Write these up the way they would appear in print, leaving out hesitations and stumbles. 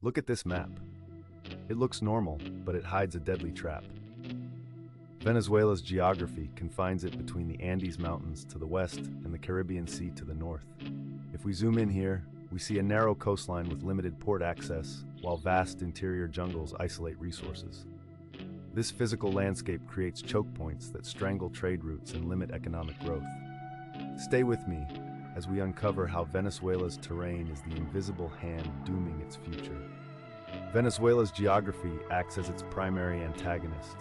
Look at this map. It looks normal, but it hides a deadly trap. Venezuela's geography confines it between the Andes Mountains to the west and the Caribbean Sea to the north. If we zoom in here, we see a narrow coastline with limited port access, while vast interior jungles isolate resources. This physical landscape creates choke points that strangle trade routes and limit economic growth. Stay with me as we uncover how Venezuela's terrain is the invisible hand dooming its future. Venezuela's geography acts as its primary antagonist.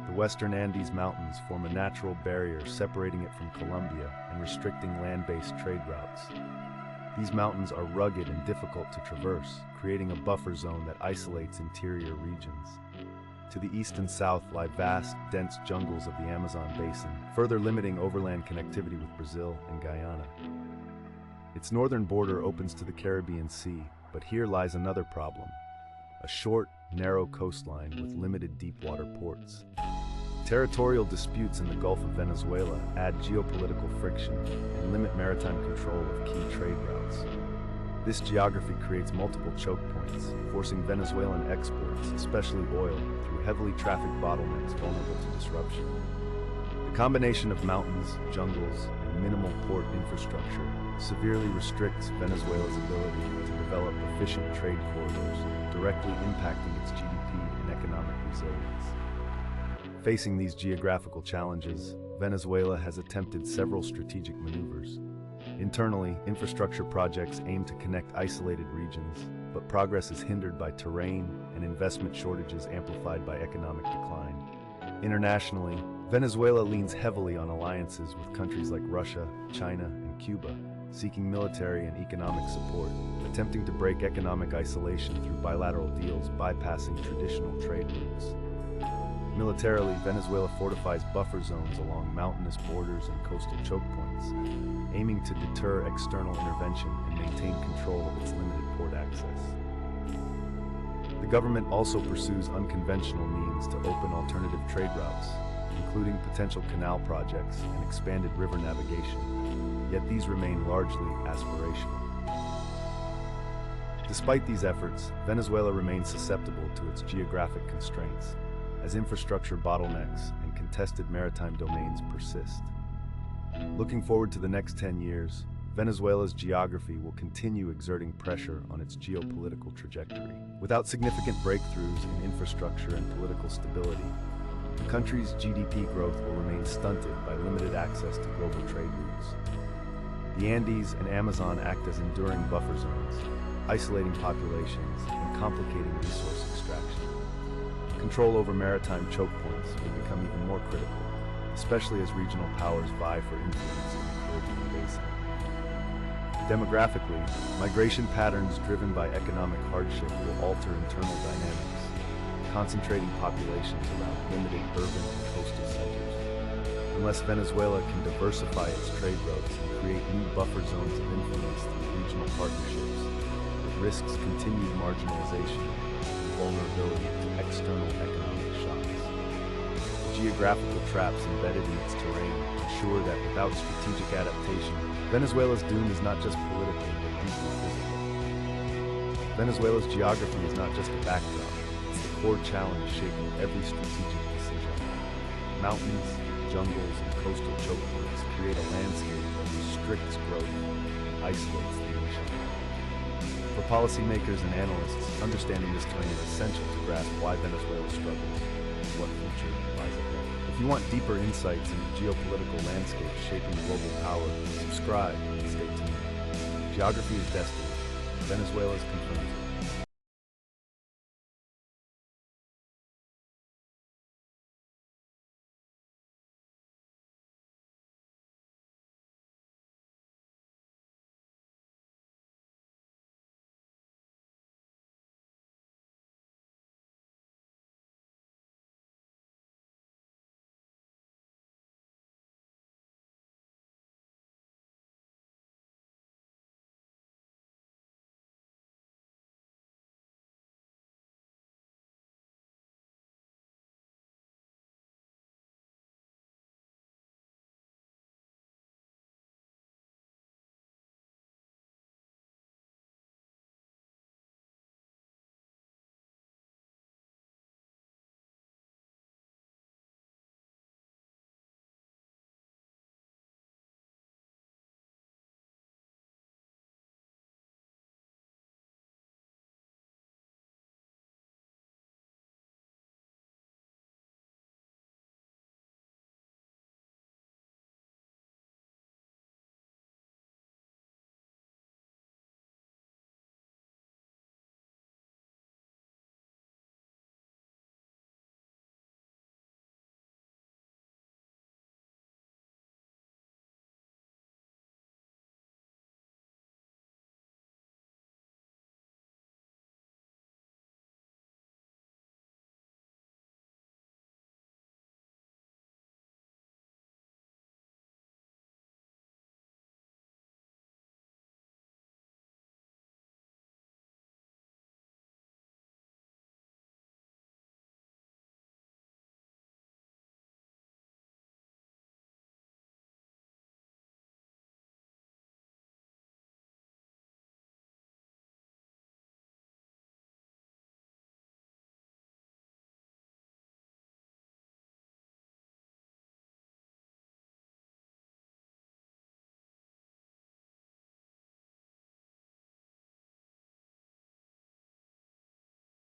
The western Andes Mountains form a natural barrier separating it from Colombia and restricting land-based trade routes. These mountains are rugged and difficult to traverse, creating a buffer zone that isolates interior regions. To the east and south lie vast, dense jungles of the Amazon basin, further limiting overland connectivity with Brazil and Guyana. Its northern border opens to the Caribbean Sea, but here lies another problem: a short, narrow coastline with limited deep-water ports. Territorial disputes in the Gulf of Venezuela add geopolitical friction and limit maritime control of key trade routes. This geography creates multiple choke points, forcing Venezuelan exports, especially oil, through heavily trafficked bottlenecks vulnerable to disruption. The combination of mountains, jungles, and minimal port infrastructure severely restricts Venezuela's ability to develop efficient trade corridors, directly impacting its GDP and economic resilience. Facing these geographical challenges, Venezuela has attempted several strategic maneuvers. Internally, infrastructure projects aim to connect isolated regions, but progress is hindered by terrain and investment shortages amplified by economic decline. Internationally, Venezuela leans heavily on alliances with countries like Russia, China, and Cuba, seeking military and economic support, attempting to break economic isolation through bilateral deals bypassing traditional trade routes. Militarily, Venezuela fortifies buffer zones along mountainous borders and coastal choke points, aiming to deter external intervention and maintain control of its limited port access. The government also pursues unconventional means to open alternative trade routes, including potential canal projects and expanded river navigation, yet these remain largely aspirational. Despite these efforts, Venezuela remains susceptible to its geographic constraints, as infrastructure bottlenecks and contested maritime domains persist. Looking forward to the next 10 years, Venezuela's geography will continue exerting pressure on its geopolitical trajectory. Without significant breakthroughs in infrastructure and political stability, the country's GDP growth will remain stunted by limited access to global trade routes. The Andes and Amazon act as enduring buffer zones, isolating populations and complicating resource extraction. Control over maritime choke points will become even more critical, especially as regional powers vie for influence in the Caribbean basin. Demographically, migration patterns driven by economic hardship will alter internal dynamics, concentrating populations around limited urban and coastal centers. Unless Venezuela can diversify its trade routes and create new buffer zones of influence through regional partnerships, it risks continued marginalization and vulnerability to external economic shocks. The geographical traps embedded in its terrain ensure that without strategic adaptation, Venezuela's doom is not just political, but deeply physical. Venezuela's geography is not just a backdrop, it's the core challenge shaping every strategic decision. Mountains, jungles, and coastal choke points create a landscape that restricts growth and isolates the nation. For policymakers and analysts, understanding this terrain is essential to grasp why Venezuela struggles and what future lies ahead. If you want deeper insights into geopolitical landscapes shaping global power, subscribe and stay tuned. Geography is destiny. Venezuela is confirmed.